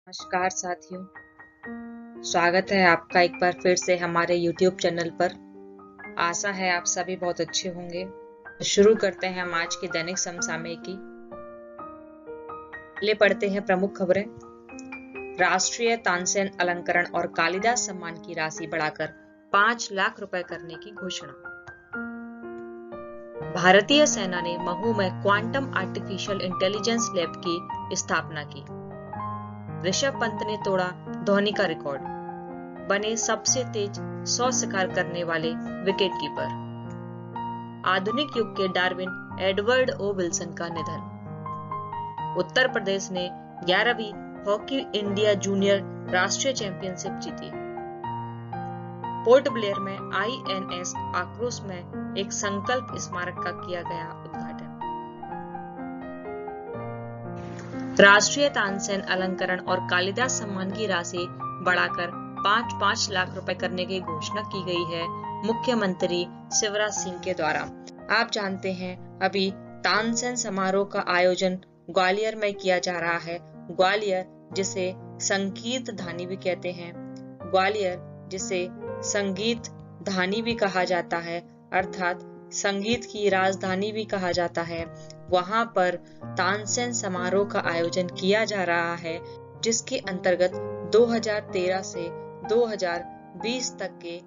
नमस्कार साथियों, स्वागत है आपका एक बार फिर से हमारे YouTube चैनल पर। आशा है आप सभी बहुत अच्छे होंगे। शुरू करते हैं हम आज की दैनिक समसामयिकी। पहले पढ़ते हैं प्रमुख खबरें। राष्ट्रीय तानसेन अलंकरण और कालिदास सम्मान की राशि बढ़ाकर 5 लाख रुपए करने की घोषणा। भारतीय सेना ने महू में क्वांटम आर्टिफिशियल इंटेलिजेंस लैब की स्थापना की। ऋषभ पंत ने तोड़ा धोनी का रिकॉर्ड, बने सबसे तेज 100 शिकार करने वाले विकेटकीपर। आधुनिक युग के डार्विन एडवर्ड ओ विल्सन का निधन। उत्तर प्रदेश ने 11वीं हॉकी इंडिया जूनियर राष्ट्रीय चैंपियनशिप जीती। पोर्ट ब्लेयर में INS आक्रोश में एक संकल्प स्मारक का किया गया उद्घाटन। राष्ट्रीय तानसेन अलंकरण और कालिदास सम्मान की राशि बढ़ाकर 5-5 लाख रुपए करने की घोषणा की गई है मुख्यमंत्री शिवराज सिंह के द्वारा। आप जानते हैं अभी तानसेन समारोह का आयोजन ग्वालियर में किया जा रहा है। ग्वालियर जिसे संगीत धानी भी कहते हैं, ग्वालियर जिसे संगीत धानी भी कहा जाता है, अर्थात संगीत की राजधानी भी कहा जाता है। वहां पर तानसेन समारोह का आयोजन किया जा रहा है, जिसके अंतर्गत 2013 से 2020 तक के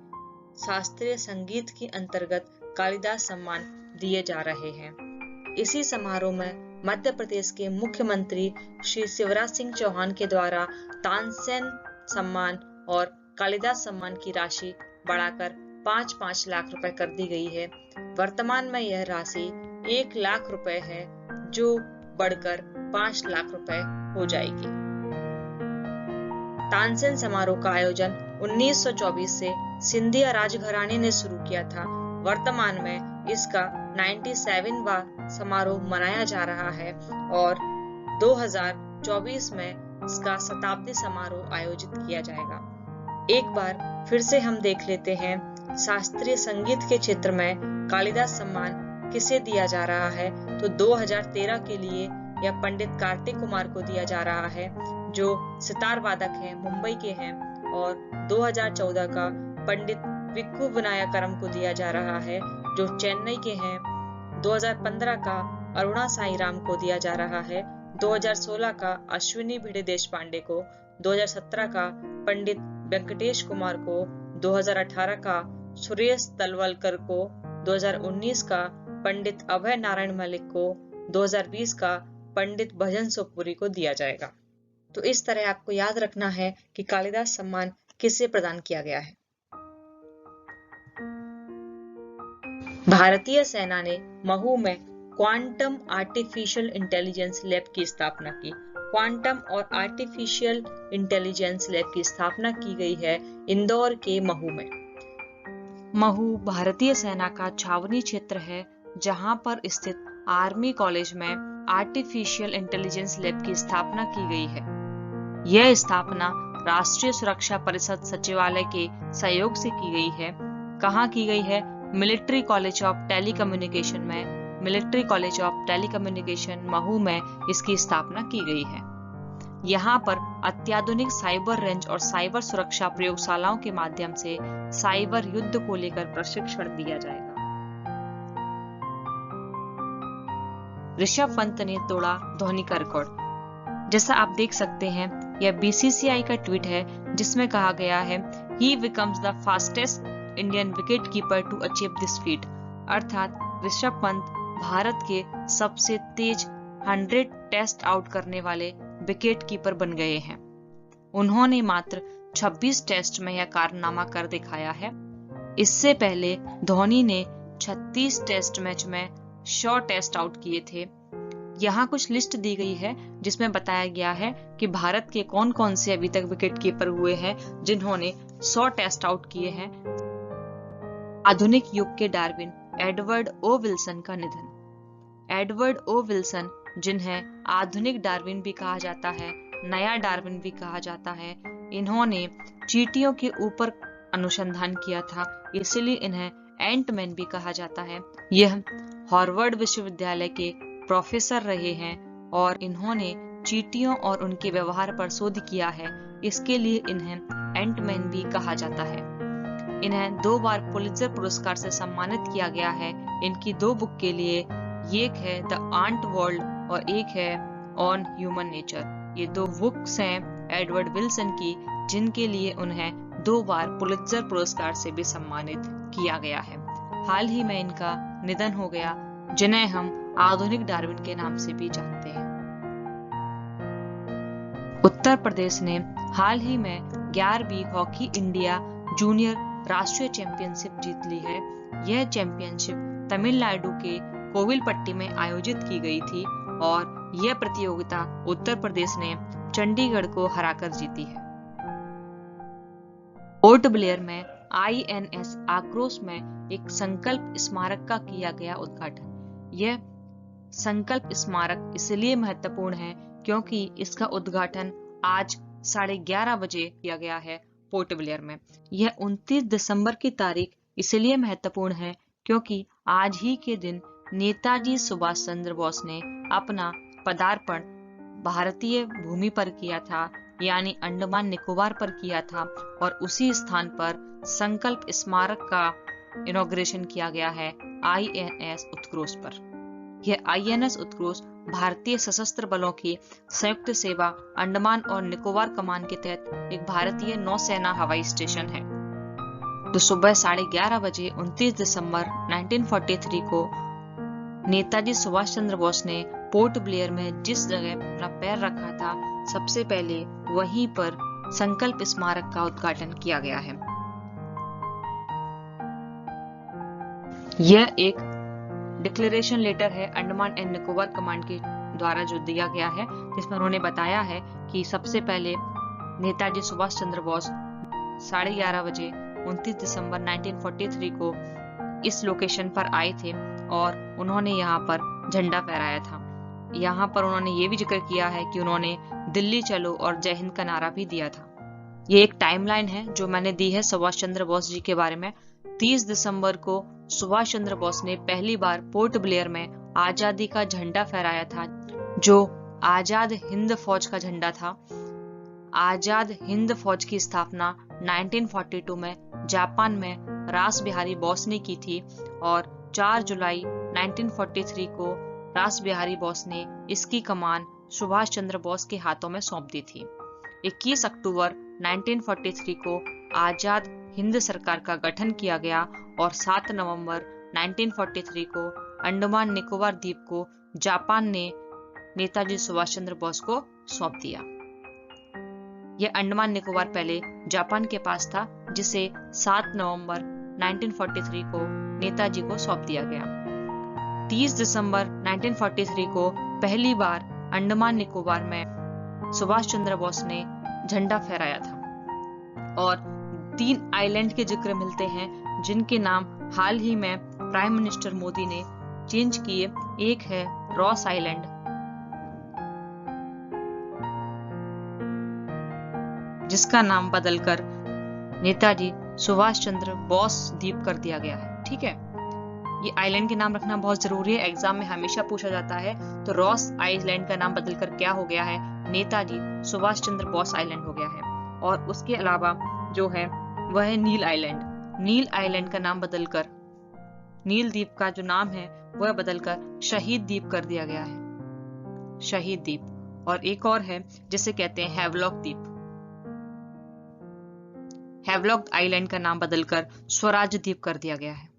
शास्त्रीय संगीत के अंतर्गत कालिदास सम्मान दिए जा रहे हैं। इसी समारोह में मध्य प्रदेश के मुख्यमंत्री श्री शिवराज सिंह चौहान के द्वारा तानसेन सम्मान और कालिदास सम्मान की राशि बढ़ाकर 5-5 लाख रुपए कर दी गई है। वर्तमान में यह राशि 1 लाख रुपए है, जो बढ़कर 5 लाख रुपए हो जाएगी। तानसेन समारोह का आयोजन 1924 से सिंधिया राजघराने ने शुरू किया था। वर्तमान में इसका 97वां समारोह मनाया जा रहा है और 2024 में इसका शताब्दी समारोह आयोजित किया जाएगा। एक बार फिर से हम देख लेते हैं शास्त्रीय संगीत के क्षेत्र में कालिदास सम्मान किसे दिया जा रहा है। तो 2013 के लिए यह पंडित कार्तिक कुमार को दिया जा रहा है, जो सितार वादक हैं, मुंबई के हैं। और 2014 का पंडित विक्कू विनायकरम को दिया जा रहा है, जो चेन्नई के हैं। 2015 का अरुणा साई राम को दिया जा रहा है। 2016 का अश्विनी भिड़े देशपांडे को, 2017 का पंडित वेंकटेश कुमार को, 2018 का सुरेश तलवलकर को, 2019 का पंडित अभय नारायण मलिक को, 2020 का पंडित भजन सुखपुरी को दिया जाएगा। तो इस तरह आपको याद रखना है कि कालिदास सम्मान किसे प्रदान किया गया है। भारतीय सेना ने महू में क्वांटम आर्टिफिशियल इंटेलिजेंस लैब की स्थापना की। क्वांटम और आर्टिफिशियल इंटेलिजेंस लैब की स्थापना की गई है इंदौर के महू में। महू भारतीय सेना का छावनी क्षेत्र है, जहां पर स्थित आर्मी कॉलेज में आर्टिफिशियल इंटेलिजेंस लैब की स्थापना की गई है। यह स्थापना राष्ट्रीय सुरक्षा परिषद सचिवालय के सहयोग से की गई है। कहाँ की गई है? मिलिट्री कॉलेज ऑफ टेलीकम्युनिकेशन में। Military college of telecommunication Mhow में इसकी स्थापना की गई है। यहाँ पर अत्याधुनिक साइबर रेंज और साइबर सुरक्षा प्रयोगशालाओं के माध्यम से साइबर युद्ध को लेकर प्रशिक्षण दिया जाएगा। ऋषभ पंत ने तोड़ा धोनी का रिकॉर्ड। जैसा आप देख सकते हैं, यह BCCI का ट्वीट है, जिसमें कहा गया है, he becomes the fastest Indian wicket keeper to achieve this feat. अर्थात ऋषभ पंत भारत के सबसे तेज 100 टेस्ट आउट करने वाले विकेट कीपर बन गए हैं। उन्होंने मात्र 26 टेस्ट में यह कारनामा कर दिखाया है। इससे पहले धोनी ने 36 टेस्ट मैच में 100 टेस्ट आउट किए थे। यहाँ कुछ लिस्ट दी गई है, जिसमें बताया गया है कि भारत के कौन कौन से अभी तक विकेट कीपर हुए हैं जिन्होंने 100 टेस्ट आउट किए हैं। आधुनिक युग के डार्विन एडवर्ड ओ विल्सन का निधन। एडवर्ड ओ विल्सन, जिन्हें आधुनिक डार्विन भी कहा जाता है, नया डार्विन भी कहा जाता है, इन्होंने चींटियों के ऊपर अनुसंधान किया था, इसलिए इन्हें एंटमैन भी कहा जाता है। यह हार्वर्ड विश्वविद्यालय के प्रोफेसर रहे हैं और इन्होंने चींटियों और उनके व्यवहार पर शोध किया है, इसके लिए इन्हें एंटमैन भी कहा जाता है। इन्हें 2 बार पुलित्जर पुरस्कार से सम्मानित किया गया है। इनकी 2 बुक के लिए, एक है द आंट वर्ल्ड और एक है ऑन ह्यूमन नेचर। ये 2 बुक्स हैं एडवर्ड विल्सन की, जिनके लिए उन्हें 2 बार पुलित्जर पुरस्कार से भी सम्मानित किया गया है। हाल ही में इनका निधन हो गया, जिन्हें हम आधुनिक डार्विन के नाम से भी जानते हैं। उत्तर प्रदेश ने हाल ही में 11वीं हॉकी इंडिया जूनियर राष्ट्रीय चैंपियनशिप जीत ली है। यह चैंपियनशिप तमिलनाडु के कोविलपट्टी में आयोजित की गई थी और यह प्रतियोगिता उत्तर प्रदेश ने चंडीगढ़ को हराकर जीती है। पोर्ट ब्लेयर में INS आक्रोश में एक संकल्प स्मारक का किया गया उद्घाटन। यह संकल्प स्मारक इसलिए महत्वपूर्ण है क्योंकि इसका उद्घाटन आज 11:30 बजे किया गया है पोर्ट ब्लेयर में। यह 29 दिसंबर की तारीख इसलिए महत्वपूर्ण है क्योंकि आज ही के दिन नेताजी सुभाष चंद्र बोस ने अपना पदार्पण भारतीय भूमि पर किया था, यानी अंडमान निकोबार पर किया था, और उसी स्थान पर संकल्प स्मारक का इनॉग्रेशन किया गया है INS उत्कर्ष पर। यह INS उत्कर्ष भारतीय सशस्त्र बलों की संयुक्त सेवा अंडमान और निकोबार कमान के तहत एक भारतीय नौसेना हवाई स्टेशन है। तो सुबह 11:30 बजे 29 दिसंबर 1943 को नेताजी सुभाष चंद्र बोस ने पोर्ट ब्लेयर में जिस जगह अपना पैर रखा था, सबसे पहले वहीं पर संकल्प स्मारक का उद्घाटन किया गया है। यह एक डिक्लेरेशन लेटर है अंडमान एंड निकोबार कमांड के द्वारा जो दिया गया है, जिसमें उन्होंने बताया है कि सबसे पहले नेताजी सुभाष चंद्र बोस 11:30 बजे 29 दिसंबर 1943 को इस लोकेशन पर आए थे और उन्होंने यहाँ पर झंडा फहराया था। यहाँ पर उन्होंने ये भी जिक्र किया है कि उन्होंने दिल्ली चलो और जय हिंद का नारा भी दिया था। ये एक टाइमलाइन है जो मैंने दी है सुभाष चंद्र बोस जी के बारे में। 30 दिसंबर को सुभाष चंद्र बोस ने पहली बार पोर्ट ब्लेयर में आजादी का झंडा फहराया था, जो आजाद हिंद फौज का झंडा था। आजाद हिंद फौज की स्थापना 1942 में जापान में रास बिहारी बोस ने की थी और 4 जुलाई 1943 को रास बिहारी बोस ने इसकी कमान सुभाष चंद्र बोस के हाथों में सौंप दी थी। 21 अक्टूबर 1943 को आजाद हिंद सरकार का गठन किया गया और 7 नवंबर 1943 को अंडमान निकोबार द्वीप को जापान ने नेताजी सुभाष चंद्र बोस को सौंप दिया। यह अंडमान निकोबार पहले जापान के पास था, जिसे 7 नवंबर 1943 को नेताजी को सौंप दिया गया। 30 दिसंबर 1943 को पहली बार अंडमान निकोबार में सुभाष चंद्र बोस ने झंडा फहराया था और 3 आइलैंड के जिक्र मिलते हैं, जिनके नाम हाल ही में प्राइम मिनिस्टर मोदी ने चेंज किए। एक है रॉस आइलैंड, जिसका नाम बदलकर नेताजी सुभाष चंद्र बोस द्वीप कर दिया गया है। ठीक है, ये आइलैंड के नाम रखना बहुत जरूरी है, एग्जाम में हमेशा पूछा जाता है। तो रॉस आइलैंड का नाम बदलकर क्या हो गया है? नेताजी सुभाष चंद्र बोस आइलैंड हो गया है। और उसके अलावा जो है वह है नील आइलैंड। नील आइलैंड का नाम बदलकर, नील द्वीप का जो नाम है वह बदलकर शहीद द्वीप कर दिया गया है, शहीद द्वीप। और एक और है जिसे कहते हैं हैवलॉक द्वीप। हैवलॉक आइलैंड का नाम बदलकर स्वराज द्वीप कर दिया गया है।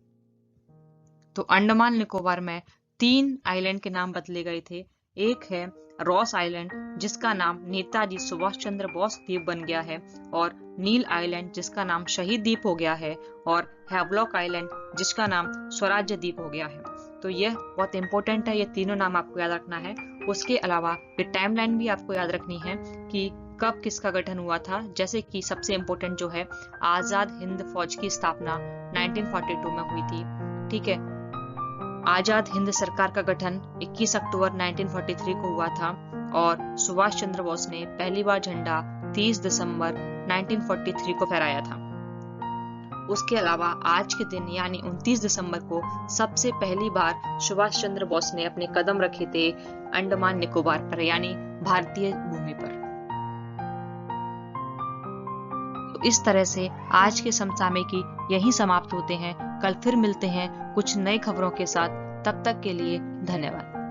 तो अंडमान निकोबार में 3 आइलैंड के नाम बदले गए थे। एक है रॉस आइलैंड, जिसका नाम नेताजी सुभाष चंद्र बोस द्वीप बन गया है, और नील आइलैंड जिसका नाम शहीद द्वीप हो गया है, और हैवलॉक आइलैंड जिसका नाम स्वराज्य द्वीप हो गया है। तो यह बहुत इंपॉर्टेंट है, ये तीनों नाम आपको याद रखना है। उसके अलावा ये टाइमलाइन भी आपको याद रखनी है कि कब किसका गठन हुआ था। जैसे कि सबसे इंपॉर्टेंट जो है, आजाद हिंद फौज की स्थापना 1942 में हुई थी। ठीक है, आजाद हिंद सरकार का गठन 21 अक्टूबर 1943 को हुआ था और सुभाष चंद्र बोस ने पहली बार झंडा 30 दिसंबर 1943 को फहराया था। उसके अलावा आज के दिन यानी 29 दिसंबर को सबसे पहली बार सुभाष चंद्र बोस ने अपने कदम रखे थे अंडमान निकोबार पर यानी भारतीय भूमि पर। तो इस तरह से आज के समसामयिकी यहीं समाप्त होते हैं। कल फिर मिलते हैं कुछ नई खबरों के साथ। तब तक के लिए धन्यवाद।